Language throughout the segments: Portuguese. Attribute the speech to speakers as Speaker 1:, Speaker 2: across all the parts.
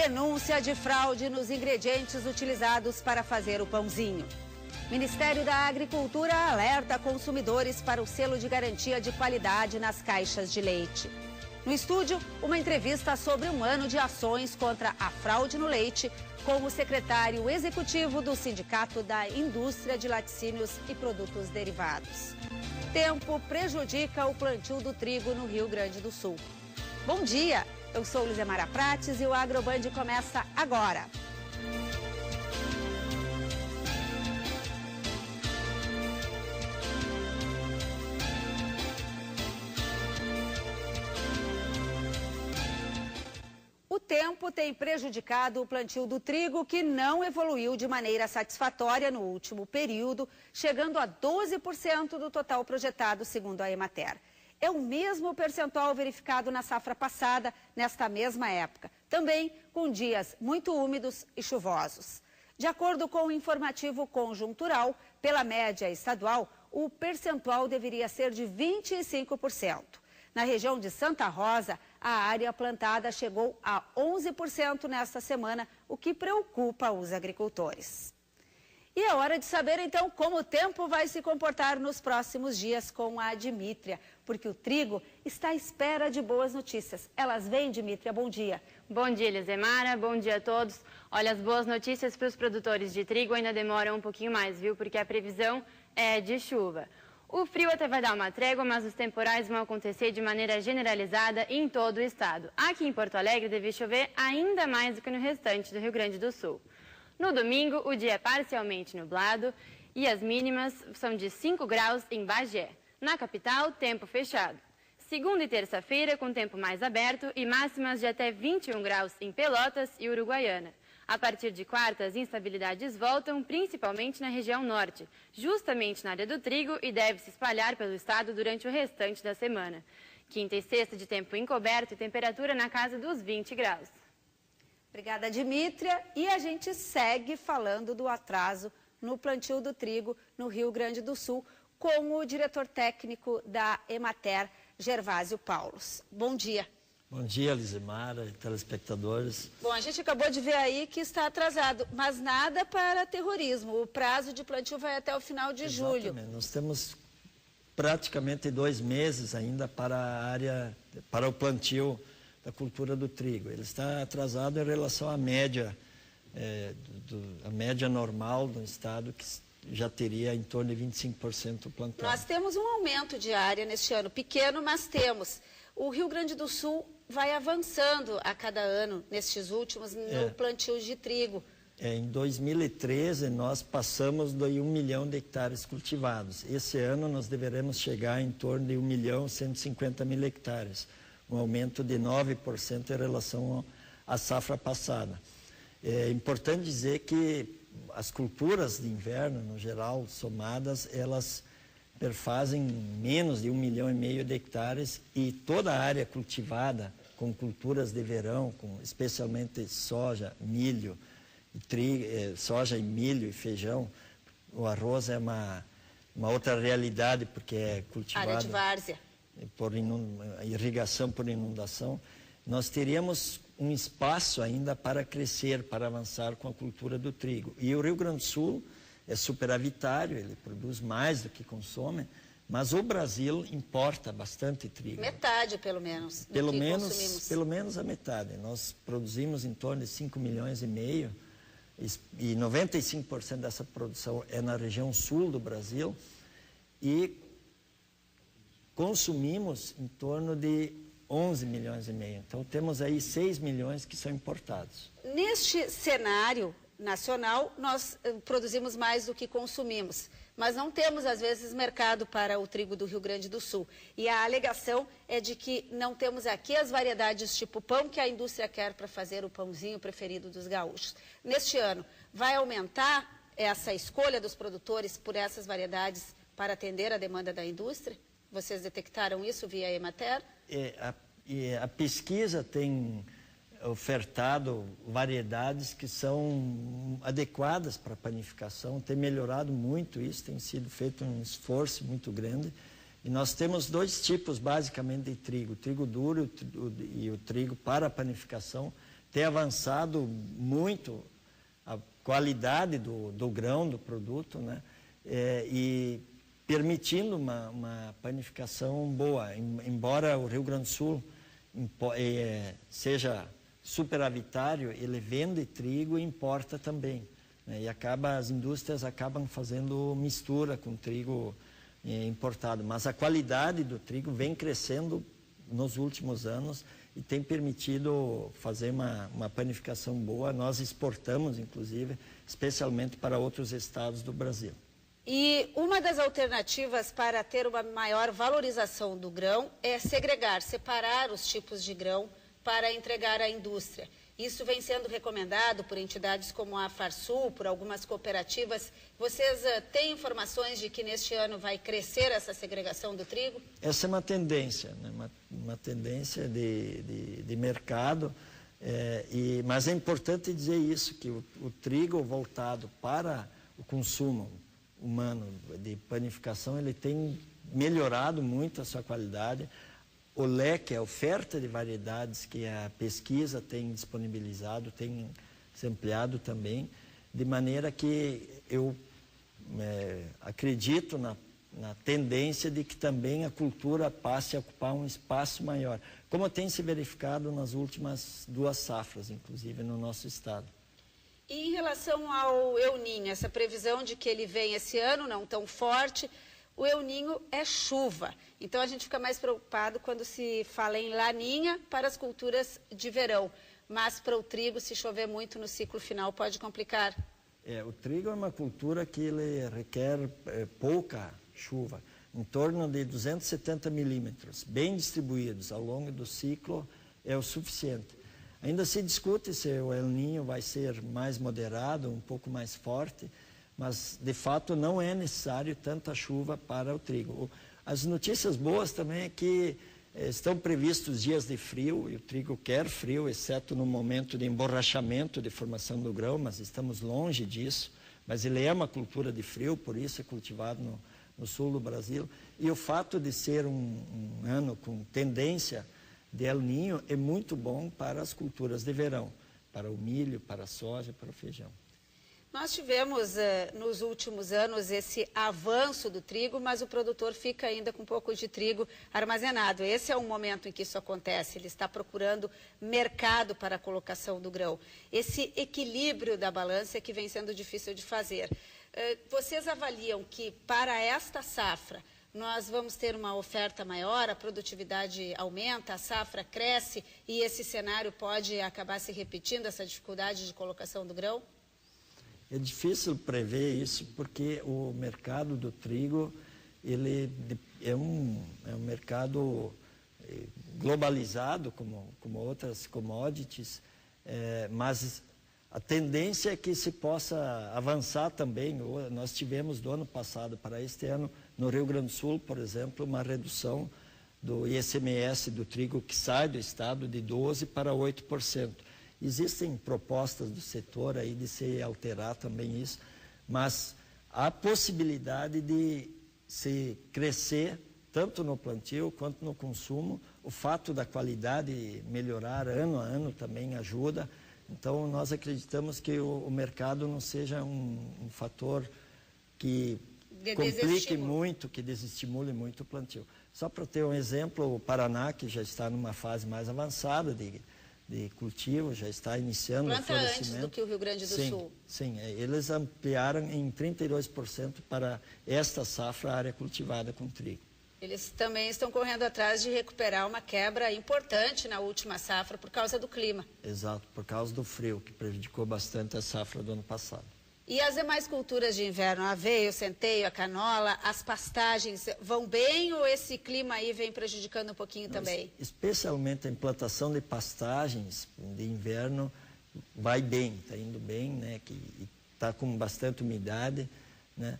Speaker 1: Denúncia de fraude nos ingredientes utilizados para fazer o pãozinho. Ministério da Agricultura alerta consumidores para o selo de garantia de qualidade nas caixas de leite. No estúdio, uma entrevista sobre um ano de ações contra a fraude no leite com o secretário executivo do Sindicato da Indústria de Laticínios e Produtos Derivados. Tempo prejudica o plantio do trigo no Rio Grande do Sul. Bom dia, eu sou Lizemara Prates e o AgroBand começa agora. O tempo tem prejudicado o plantio do trigo, que não evoluiu de maneira satisfatória no último período, chegando a 12% do total projetado, segundo a Emater. É o mesmo percentual verificado na safra passada, nesta mesma época, também com dias muito úmidos e chuvosos. De acordo com o informativo conjuntural, pela média estadual, o percentual deveria ser de 25%. Na região de Santa Rosa, a área plantada chegou a 11% nesta semana, o que preocupa os agricultores. E é hora de saber, então, como o tempo vai se comportar nos próximos dias com a Dimítria, porque o trigo está à espera de boas notícias. Elas vêm, Dimítria, bom dia.
Speaker 2: Bom dia, Lizemara, bom dia a todos. Olha, as boas notícias para os produtores de trigo ainda demoram um pouquinho mais, viu? Porque a previsão é de chuva. O frio até vai dar uma trégua, mas os temporais vão acontecer de maneira generalizada em todo o estado. Aqui em Porto Alegre deve chover ainda mais do que no restante do Rio Grande do Sul. No domingo, o dia é parcialmente nublado e as mínimas são de 5 graus em Bagé. Na capital, tempo fechado. Segunda e terça-feira, com tempo mais aberto e máximas de até 21 graus em Pelotas e Uruguaiana. A partir de quarta, as instabilidades voltam, principalmente na região norte, justamente na área do trigo, e deve se espalhar pelo estado durante o restante da semana. Quinta e sexta de tempo encoberto e temperatura na casa dos 20 graus.
Speaker 1: Obrigada, Dimítria. E a gente segue falando do atraso no plantio do trigo no Rio Grande do Sul com o diretor técnico da Emater, Gervásio Paulos. Bom dia.
Speaker 3: Bom dia, Lizemara e telespectadores.
Speaker 1: Bom, a gente acabou de ver aí que está atrasado, mas nada para terrorismo. O prazo de plantio vai até o final de julho.
Speaker 3: Nós temos praticamente 2 meses ainda para o plantio da cultura do trigo. Ele está atrasado em relação à média, a média normal do estado, que já teria em torno de 25% plantado.
Speaker 1: Nós temos um aumento de área neste ano, pequeno, mas temos. O Rio Grande do Sul vai avançando a cada ano, nestes últimos, no plantio de trigo.
Speaker 3: Em 2013, nós passamos de 1 milhão de hectares cultivados. Esse ano, nós deveremos chegar em torno de 1.150.000 hectares, um aumento de 9% em relação à safra passada. É importante dizer que as culturas de inverno, no geral, somadas, elas perfazem menos de 1,5 milhão de hectares, e toda a área cultivada com culturas de verão, especialmente soja, milho, soja e milho e feijão. O arroz é uma outra realidade, porque é cultivado...
Speaker 1: Área de várzea.
Speaker 3: Por irrigação por inundação. Nós teríamos um espaço ainda para crescer, para avançar com a cultura do trigo. E o Rio Grande do Sul é superavitário, ele produz mais do que consome, mas o Brasil importa bastante trigo.
Speaker 1: Metade, pelo menos, do que consumimos.
Speaker 3: Pelo menos a metade. Nós produzimos em torno de 5,5 milhões, e 95% dessa produção é na região sul do Brasil, e consumimos em torno de 11,5 milhões. Então temos aí 6 milhões que são importados.
Speaker 1: Neste cenário nacional, nós produzimos mais do que consumimos, mas não temos, às vezes, mercado para o trigo do Rio Grande do Sul. E a alegação é de que não temos aqui as variedades tipo pão que a indústria quer para fazer o pãozinho preferido dos gaúchos. Neste ano, vai aumentar essa escolha dos produtores por essas variedades para atender a demanda da indústria? Vocês detectaram isso via Emater?
Speaker 3: A pesquisa tem ofertado variedades que são adequadas para a panificação, tem melhorado muito isso, tem sido feito um esforço muito grande. E nós temos 2 tipos basicamente de trigo, o trigo duro e o trigo para a panificação, ter avançado muito a qualidade do grão, do produto, né? E permitindo uma panificação boa, embora o Rio Grande do Sul seja superavitário, ele vende trigo e importa também, né? E as indústrias acabam fazendo mistura com trigo importado, mas a qualidade do trigo vem crescendo nos últimos anos e tem permitido fazer uma panificação boa. Nós exportamos, inclusive, especialmente para outros estados do Brasil.
Speaker 1: E uma das alternativas para ter uma maior valorização do grão é segregar, separar os tipos de grão para entregar à indústria. Isso vem sendo recomendado por entidades como a Farsul, por algumas cooperativas. Vocês têm informações de que neste ano vai crescer essa segregação do trigo?
Speaker 3: Essa é uma tendência, né? Uma tendência de mercado, mas é importante dizer isso, que o trigo voltado para o consumo humano de panificação, ele tem melhorado muito a sua qualidade. O leque, a oferta de variedades que a pesquisa tem disponibilizado, tem se ampliado também, de maneira que eu acredito na tendência de que também a cultura passe a ocupar um espaço maior, como tem se verificado nas últimas 2 safras, inclusive no nosso estado.
Speaker 1: E em relação ao El Niño, essa previsão de que ele vem esse ano, não tão forte, o El Niño é chuva. Então a gente fica mais preocupado quando se fala em laninha para as culturas de verão. Mas para o trigo, se chover muito no ciclo final, pode complicar.
Speaker 3: O trigo é uma cultura que ele requer pouca chuva, em torno de 270 milímetros, bem distribuídos ao longo do ciclo, é o suficiente. Ainda se discute se o El Niño vai ser mais moderado, um pouco mais forte, mas de fato não é necessário tanta chuva para o trigo. As notícias boas também é que estão previstos dias de frio, e o trigo quer frio, exceto no momento de emborrachamento, de formação do grão, mas estamos longe disso. Mas ele é uma cultura de frio, por isso é cultivado no sul do Brasil. E o fato de ser um ano com tendência de El Niño é muito bom para as culturas de verão, para o milho, para a soja, para o feijão.
Speaker 1: Nós tivemos nos últimos anos esse avanço do trigo, mas o produtor fica ainda com um pouco de trigo armazenado. Esse é o momento em que isso acontece, ele está procurando mercado para a colocação do grão. Esse equilíbrio da balança é que vem sendo difícil de fazer. Vocês avaliam que para esta safra nós vamos ter uma oferta maior, a produtividade aumenta, a safra cresce e esse cenário pode acabar se repetindo, essa dificuldade de colocação do grão?
Speaker 3: É difícil prever isso porque o mercado do trigo ele é um mercado globalizado como outras commodities, mas a tendência é que se possa avançar também. Nós tivemos do ano passado para este ano, no Rio Grande do Sul, por exemplo, uma redução do ICMS do trigo que sai do estado de 12% para 8%. Existem propostas do setor aí de se alterar também isso, mas há possibilidade de se crescer tanto no plantio quanto no consumo. O fato da qualidade melhorar ano a ano também ajuda. Então, nós acreditamos que o mercado não seja um fator que complique muito, que desestimule muito o plantio. Só para ter um exemplo, o Paraná, que já está numa fase mais avançada de cultivo, já está iniciando o florescimento.
Speaker 1: Planta antes do que o Rio Grande do Sul.
Speaker 3: Sim, eles ampliaram em 32% para esta safra a área cultivada com trigo.
Speaker 1: Eles também estão correndo atrás de recuperar uma quebra importante na última safra por causa do clima.
Speaker 3: Exato, por causa do frio, que prejudicou bastante a safra do ano passado.
Speaker 1: E as demais culturas de inverno, a aveia, o centeio, a canola, as pastagens, vão bem ou esse clima aí vem prejudicando um pouquinho também?
Speaker 3: Especialmente a implantação de pastagens de inverno vai bem, está indo bem, né? Que está com bastante umidade, né?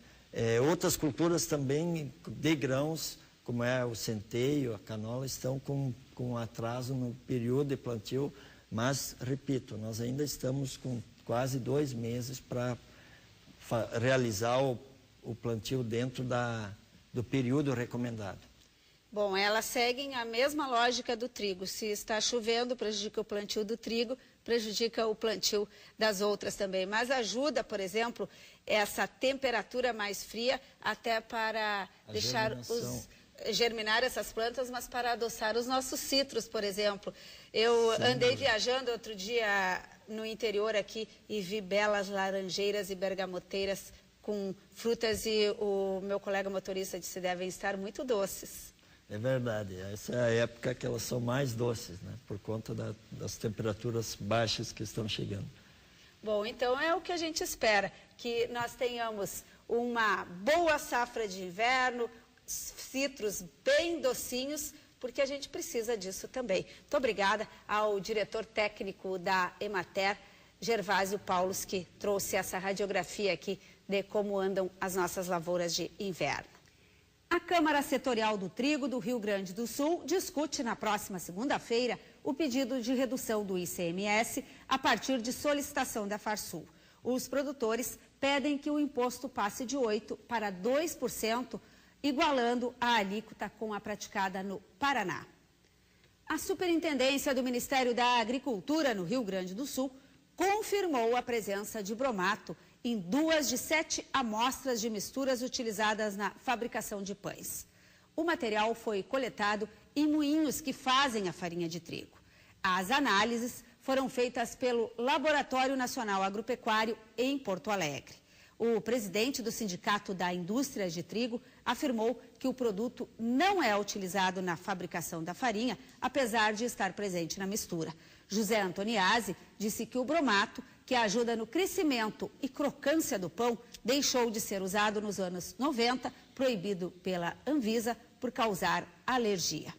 Speaker 3: Outras culturas também de grãos, como é o centeio, a canola, estão com atraso no período de plantio, mas, repito, nós ainda estamos com quase 2 meses para realizar o plantio dentro do período recomendado.
Speaker 1: Bom, elas seguem a mesma lógica do trigo. Se está chovendo, prejudica o plantio do trigo. prejudica o plantio das outras também. Mas ajuda, por exemplo, essa temperatura mais fria até para deixar germinar essas plantas, mas para adoçar os nossos citros, por exemplo. Eu andei viajando outro dia no interior aqui e vi belas laranjeiras e bergamoteiras com frutas e o meu colega motorista disse que devem estar muito doces.
Speaker 3: É verdade, essa é a época que elas são mais doces, né? Por conta das temperaturas baixas que estão chegando. Bom, então é o que a gente espera, que nós tenhamos uma boa safra de inverno, citros bem docinhos, porque a gente precisa disso também. Muito obrigada ao diretor técnico da Emater, Gervásio Paulos, que trouxe essa radiografia aqui de como andam as nossas lavouras de inverno. A Câmara Setorial do Trigo do Rio Grande do Sul discute na próxima segunda-feira o pedido de redução do ICMS a partir de solicitação da Farsul. Os produtores pedem que o imposto passe de 8% para 2%, igualando a alíquota com a praticada no Paraná. A Superintendência do Ministério da Agricultura no Rio Grande do Sul confirmou a presença de bromato em 2 de 7 amostras de misturas utilizadas na fabricação de pães. O material foi coletado em moinhos que fazem a farinha de trigo. As análises foram feitas pelo Laboratório Nacional Agropecuário em Porto Alegre. O presidente do Sindicato da Indústria de Trigo afirmou que o produto não é utilizado na fabricação da farinha, apesar de estar presente na mistura. José Antoniazzi disse que o bromato, que ajuda no crescimento e crocância do pão, deixou de ser usado nos anos 90, proibido pela Anvisa por causar alergia.